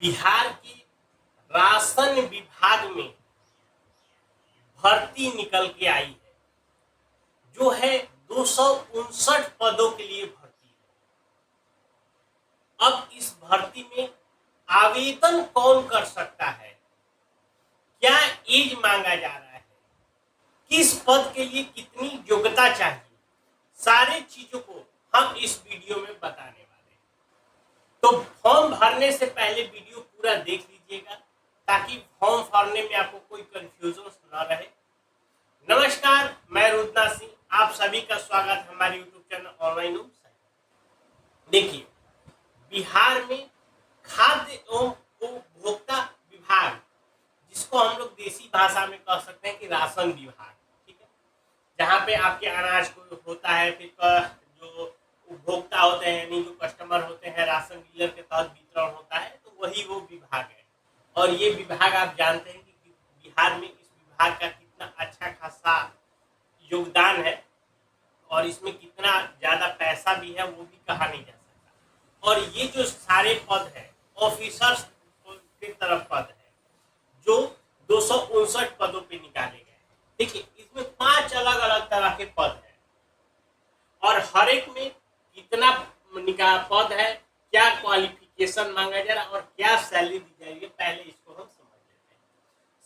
बिहार के राशन विभाग में भर्ती निकल के आई है, जो है 259 पदों के लिए भर्ती है। अब इस भर्ती में आवेदन कौन कर सकता है, क्या एज मांगा जा रहा है, किस पद के लिए कितनी योग्यता चाहिए, सारे चीजों को हम इस वीडियो में बताने वाले हैं। तो फॉर्म भरने से पहले वीडियो पूरा देख लीजिएगा ताकि फॉर्म भरने में आपको कोई कंफ्यूजन न रहे। नमस्कार, मैं रुद्रा सिंह, आप सभी का स्वागत है हमारे यूट्यूब चैनल ऑनलाइन। देखिए, बिहार में खाद्य एवं उपभोक्ता विभाग, जिसको हम लोग देसी भाषा में कह सकते हैं कि राशन विभाग, ठीक है, जहाँ पे आपके अनाज को होता है, फिर जो उपभोक्ता होते हैं यानी जो कस्टमर होते हैं, राशन डीलर के तहत वितरण होता है, तो वही वो विभाग है। और ये विभाग आप जानते हैं कि बिहार में इस विभाग का कितना अच्छा खासा योगदान है और इसमें कितना ज्यादा पैसा भी है वो भी कहा नहीं जा सकता। और ये जो सारे पद है ऑफिसर्स की तरफ पद है, जो 259 पदों पे निकाले गए हैं। देखिए, इसमें 5 अलग अलग तरह के पद है और हर एक में कितना पद है, क्या क्वालिफिकेशन मांगा जा रहा है और क्या सैलरी दी जाएगी, पहले इसको हम समझ लेते हैं।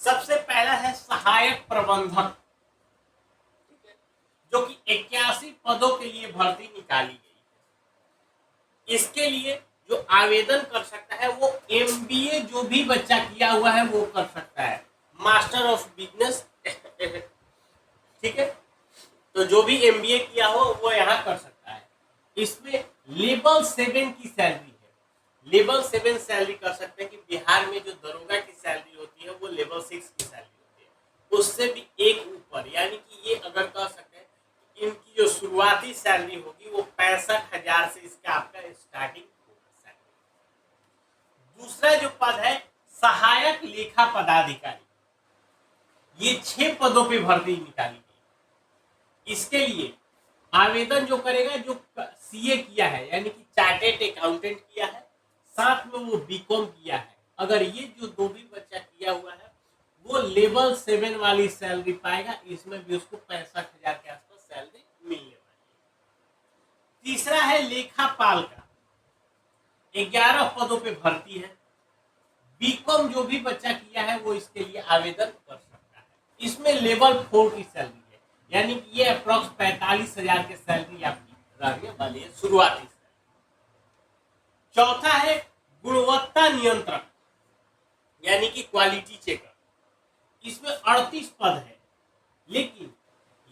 सबसे पहला है सहायक प्रबंधक, जो कि 81 पदों के लिए भर्ती निकाली गई है। इसके लिए जो आवेदन कर सकता है वो एमबीए जो भी बच्चा किया हुआ है वो कर सकता है, मास्टर ऑफ बिजनेस, ठीक है, तो जो भी एमबीए किया हो वो यहाँ कर सकता है। इसमें लेवल 7 की सैलरी है, लेवल 7 सैलरी कर सकते हैं कि बिहार में जो दरोगा की सैलरी होती है वो लेवल 6 की सैलरी होती है, उससे भी एक ऊपर, यानी कि ये अगर कह सकते हैं कि इनकी जो शुरुआती सैलरी होगी वो 65,000 से इसका आपका स्टार्टिंग होगा सैलरी। दूसरा जो पद है सहायक लेखा पदाधिकारी, ये 6 पदों पे भर्ती निकाली गई। इसके लिए आवेदन जो करेगा जो सीए किया है यानी कि चार्टेड अकाउंटेंट किया है, साथ में वो बीकॉम किया है, अगर ये जो दो भी बच्चा किया हुआ है वो लेवल 7 वाली सैलरी पाएगा। इसमें भी उसको 65,000 के आसपास सैलरी मिलने वाली है। तीसरा है लेखापाल का, 11 पदों पे भर्ती है। बीकॉम जो भी बच्चा किया है वो इसके लिए आवेदन कर सकता है। इसमें लेवल 4 की सैलरी है, यानी कि ये अप्रॉक्स 45,000 की सैलरी आपकी रहने वाली है शुरुआती सैलरी। चौथा है गुणवत्ता नियंत्रक, यानी कि क्वालिटी चेकर। इसमें 38 पद है, लेकिन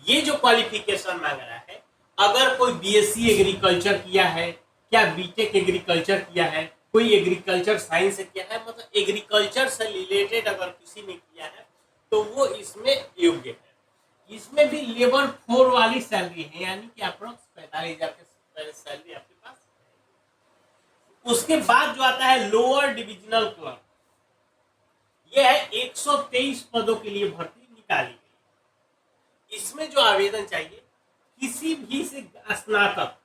ये जो क्वालिफिकेशन मांग रहा है, अगर कोई बीएससी एग्रीकल्चर किया है, क्या बीटेक एग्रीकल्चर किया है, कोई एग्रीकल्चर साइंस से किया है, मतलब एग्रीकल्चर से रिलेटेड अगर किसी ने किया है तो वो इसमें योग्य है। इसमें भी लेवल 4 वाली सैलरी है, यानी कि अप्रोक्स 45,000 की सैलरी आपके पास है। उसके बाद जो आता है लोअर डिविजनल क्लर्क, यह है 123 पदों के लिए भर्ती निकाली गई। इसमें जो आवेदन चाहिए किसी भी से स्नातक,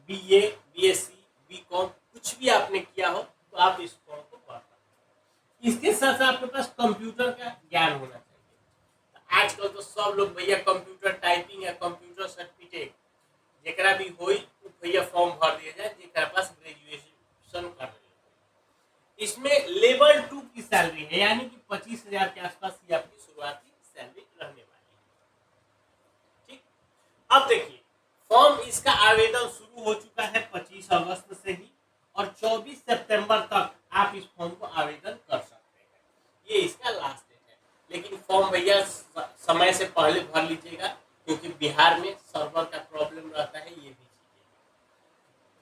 बीए, बीएससी, बीकॉम कुछ भी आपने किया हो तो आप इस फॉर्म को भर सकते हैं। इसके साथ आपके पास कंप्यूटर का ज्ञान होना चाहिए। आजकल तो सब लोग भैया कंप्यूटर टाइपिंग या कंप्यूटर सर्टिफिकेट जेकरा भी होई भैया फॉर्म भर दिया जाए, जेकरा पास ग्रेजुएशन कर रहे हो। इसमें लेवल 2 की सैलरी है, यानी कि 25,000 के आसपास ही आपकी शुरुआती सैलरी रहने वाली है। ठीक, अब देखिए फॉर्म इसका आवेदन शुरू हो चुका है 25 अगस्त से ही, और 24 सितंबर तक आप इस फॉर्म को आवेदन कर सकते हैं। ये इसका लास्ट डेट है, लेकिन फॉर्म भैया समय से पहले भर लीजिएगा क्योंकि बिहार में सर्वर का प्रॉब्लम रहता है, ये भी चीजें।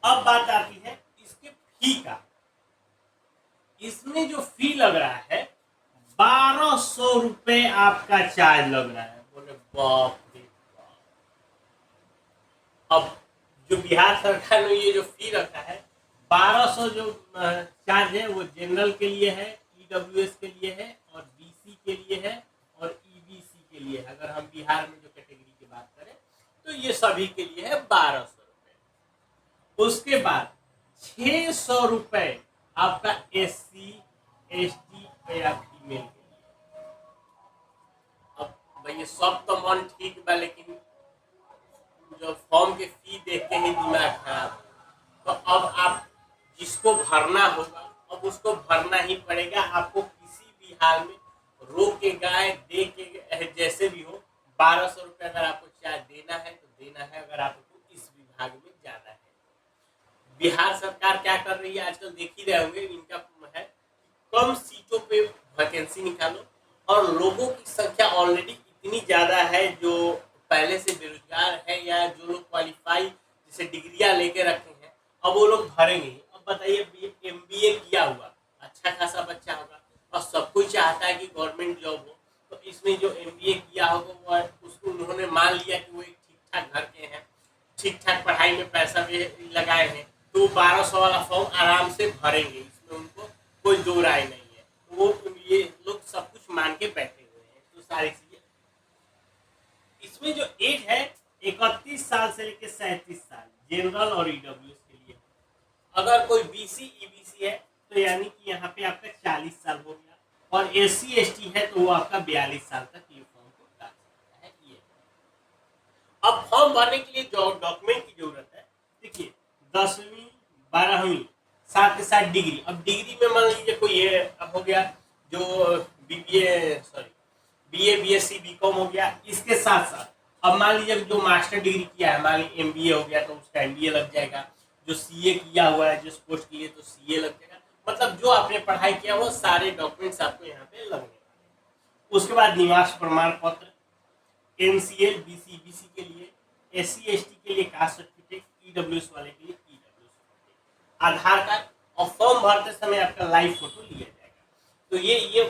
अब बात आती है इसके फी का। इसमें जो फी लग रहा है 1200 रुपए आपका चार्ज लग रहा है। बोले बाप रे बाप। अब जो बिहार सरकार ने ये जो फी रखा है 1200 जो चार्ज है वो जनरल के लिए है, ईडब्ल्यूएस के लिए है और बीसी के लिए है और ईबीसी के लिए। अगर हम बिहार में जो कैटेगरी की बात करें तो ये सभी के लिए है 1200 रुपए। उसके बाद 600 रुपए आपका एससी, ST या फीमेल के लिए। अब भैया सब तो मन ठीक बा, लेकिन जो फॉर्म के फी देख के ही दिमाग खराब। तो अब आप जिसको भरना होगा अब उसको भरना ही पड़ेगा, आपको किसी भी हाल में रोकेगा दे के जैसे भी हो। 1200 रुपये अगर आपको चार्ज देना है तो देना है, अगर आपको इस विभाग में जाना है। बिहार सरकार क्या कर रही है आजकल देख ही रहे होंगे, इनका है कम सीटों पे वैकेंसी निकालो, और लोगों की संख्या ऑलरेडी इतनी ज़्यादा है जो पहले से बेरोजगार है या जो लोग क्वालिफाई जैसे डिग्रियां लेके रखे हैं, अब वो लोग भरेंगे। अब बताइए MBA किया हुआ अच्छा खासा बच्चा होगा और सब कोई चाहता है कि गवर्नमेंट जॉब हो, तो इसमें जो MBA किया होगा वो उसको उन्होंने मान लिया कि वो एक ठीक ठाक घर के हैं, ठीक ठाक पढ़ाई में पैसा भी लगाए हैं, तो 1200 वाला फॉर्म आराम से भरेंगे, इसमें उनको कोई दो राय नहीं है। तो वो ये लोग सब कुछ मान के बैठे हुए हैं। तो सारी चीजें इसमें जो एज है 31 साल से लेकर 37 साल जनरल और EWS के लिए। अगर कोई BC EBC है तो यानी कि यहाँ पे आपका 40 साल हो गया, और SC ST है तो वो आपका 42 साल तक ये फॉर्म को डाल सकता है। ये अब फॉर्म भरने के लिए जो डॉक्यूमेंट की जरूरत है, देखिए 10वीं 12वीं साथ के साथ डिग्री। अब डिग्री में मान लीजिए कोई ये अब हो गया जो BA BSc BCom हो गया, इसके साथ साथ अब मान लीजिए जो मास्टर डिग्री किया है, मान लीजिए MBA हो गया तो उसका MBA लग जाएगा, जो CA किया हुआ है जिस पोस्ट के लिए तो CA लग जाएगा। मतलब जो आपने पढ़ाई किया वो सारे डॉक्यूमेंट्स आपको यहाँ पे लगने वाले। उसके बाद निवास प्रमाण पत्र, NCL BC EBC के लिए, SC ST के लिए कास्ट सर्टिफिकेट, EWS वाले के लिए EWS सर्टिफिकेट, आधार कार्ड, और फॉर्म भरते समय आपका लाइव फोटो लिया जाएगा। तो ये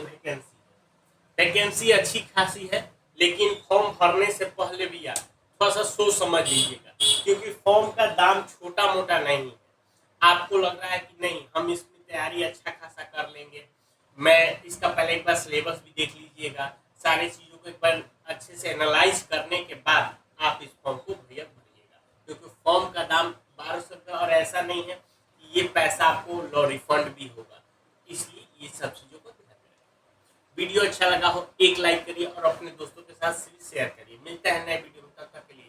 वैकेंसी अच्छी खासी है, लेकिन फॉर्म भरने से पहले भी यार थोड़ा सा सोच समझ लीजिएगा, क्योंकि फॉर्म का दाम छोटा मोटा नहीं है। आपको लग रहा है कि नहीं हम इसकी तैयारी अच्छा खासा कर लेंगे, मैं इसका पहले एक बार सिलेबस भी देख लीजिएगा, सारी चीज़ों को एक बार अच्छे से एनालाइज करने के बाद आप इस फॉर्म को भैया भरिएगा, क्योंकि फॉर्म का दाम 1200 रुपये, और ऐसा नहीं है कि ये पैसा आपको लॉ रिफंड भी होगा, इसलिए ये सब चीज़ों को ध्यान रखिए। वीडियो अच्छा लगा हो एक लाइक करिए और अपने दोस्तों के साथ शेयर करिए। मिलता है नए वीडियो में, तब तक के लिए।